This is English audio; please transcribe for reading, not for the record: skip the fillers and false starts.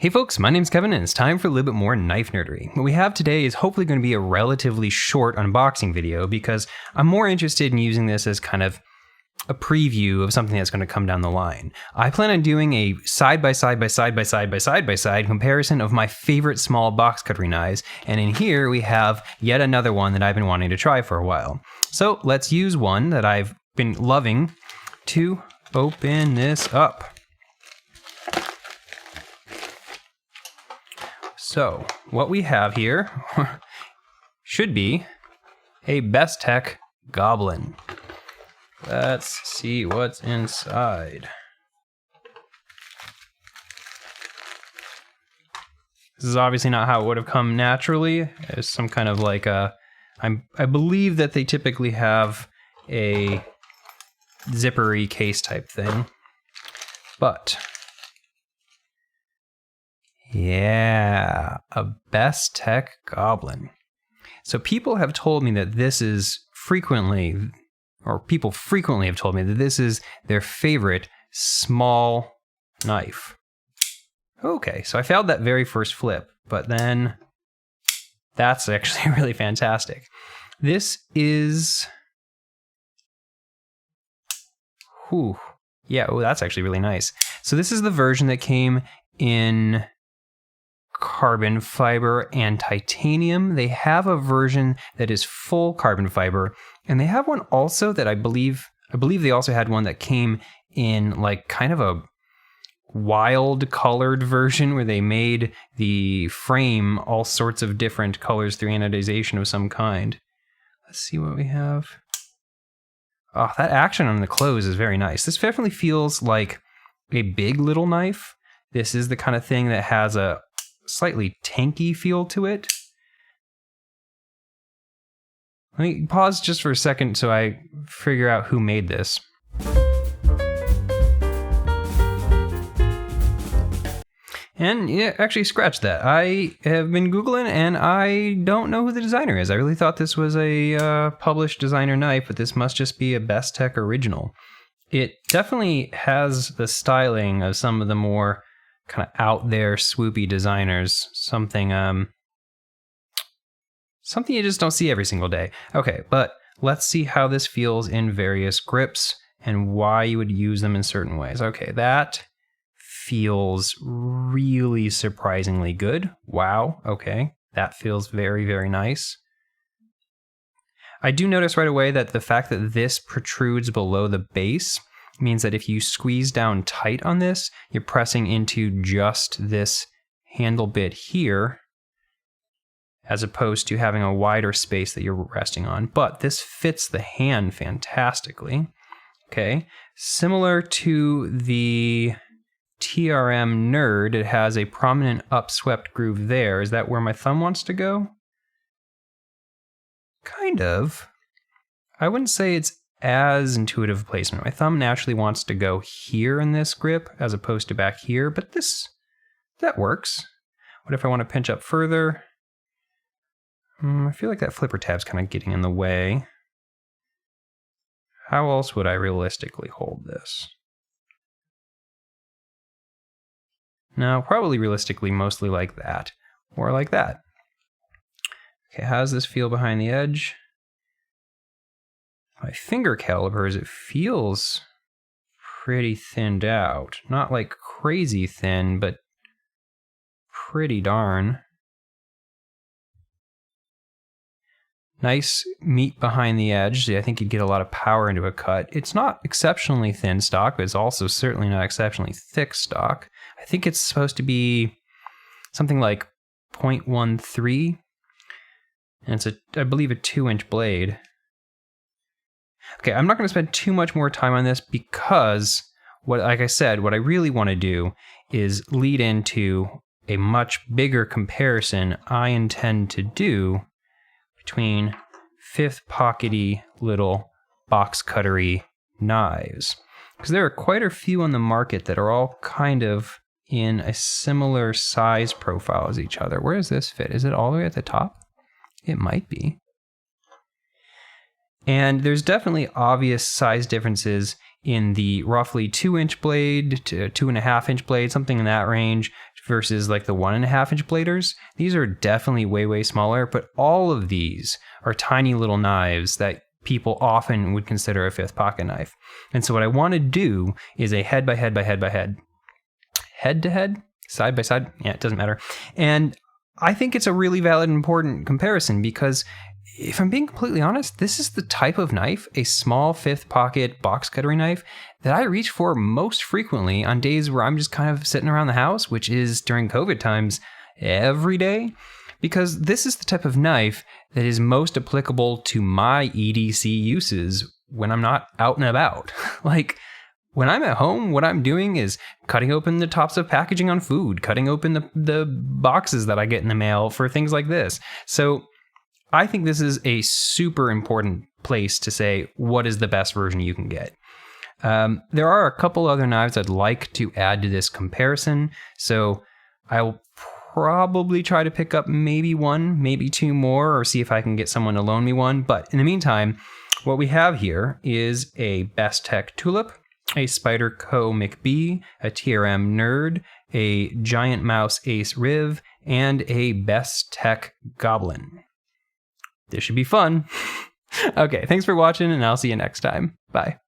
Hey folks, my name's Kevin and it's time for a little bit more knife nerdery. What we have today is hopefully going to be a relatively short unboxing video because I'm more interested in using this as kind of a preview of something that's going to come down the line. I plan on doing a side-by-side comparison of my favorite small box cuttery knives, and in here we have yet another one that I've been wanting to try for a while. So let's use one that I've been loving to open this up. So, what we have here should be a Bestech Goblin. Let's see what's inside. This is obviously not how it would have come naturally. It's some kind of like a... I believe that they typically have a zippery case type thing. But... yeah, a Bestech Goblin. So people have told me that this is people frequently have told me that this is their favorite small knife. Okay, so I failed that very first flip, but then that's actually really fantastic. This is... that's actually really nice. So this is the version that came in carbon fiber and titanium. They have a version that is full carbon fiber, and they have one also that I believe they also had one that came in like kind of a wild colored version where they made the frame all sorts of different colors through anodization of some kind. Let's see what we have. Oh, that action on the close is very nice. This definitely feels like a big little knife. This is the kind of thing that has a slightly tanky feel to it. Let me pause just for a second so I figure out who made this. And yeah, actually scratch that. I have been Googling and I don't know who the designer is. I really thought this was a published designer knife, but this must just be a Bestech original. It definitely has the styling of some of the more kind of out there swoopy designers. Something you just don't see every single day. Okay, but let's see how this feels in various grips and why you would use them in certain ways. Okay, that feels really surprisingly good. Wow, okay. That feels very, very nice. I do notice right away that the fact that this protrudes below the base means that if you squeeze down tight on this, you're pressing into just this handle bit here, as opposed to having a wider space that you're resting on. But this fits the hand fantastically. Okay, similar to the TRM Nerd, it has a prominent upswept groove there. Is that where my thumb wants to go? Kind of. I wouldn't say it's as intuitive placement. My thumb naturally wants to go here in this grip as opposed to back here, but that works. What if I want to pinch up further? I feel like that flipper tab's kind of getting in the way. How else would I realistically hold this? No, probably realistically mostly like that, or like that. Okay, how does this feel behind the edge? My finger calipers, it feels pretty thinned out. Not like crazy thin, but pretty darn. Nice meat behind the edge. So I think you'd get a lot of power into a cut. It's not exceptionally thin stock, but it's also certainly not exceptionally thick stock. I think it's supposed to be something like 0.13. And it's I believe a 2-inch blade. Okay, I'm not going to spend too much more time on this because, like I said, what I really want to do is lead into a much bigger comparison I intend to do between fifth pockety little box cuttery knives. Because there are quite a few on the market that are all kind of in a similar size profile as each other. Where does this fit? Is it all the way at the top? It might be. And there's definitely obvious size differences in the roughly 2-inch blade to 2.5-inch blade, something in that range, versus like the 1.5-inch bladers. These are definitely way, way smaller, but all of these are tiny little knives that people often would consider a 5th pocket knife. And so what I want to do is a head by head by head by head, head to head, side by side. Yeah, it doesn't matter. And I think it's a really valid and important comparison because if I'm being completely honest, this is the type of knife, a small 5th pocket box cuttery knife, that I reach for most frequently on days where I'm just kind of sitting around the house, which is during COVID times every day, because this is the type of knife that is most applicable to my EDC uses when I'm not out and about. Like, when I'm at home, what I'm doing is cutting open the tops of packaging on food, cutting open the boxes that I get in the mail for things like this. So I think this is a super important place to say, what is the best version you can get? There are a couple other knives I'd like to add to this comparison. So I'll probably try to pick up maybe 1, maybe 2 more, or see if I can get someone to loan me one. But in the meantime, what we have here is a Bestech Tulip, a Spyderco McBee, a TRM Nerd, a Giant Mouse Ace Riv, and a Bestech Goblin. This should be fun. Okay, thanks for watching, and I'll see you next time. Bye.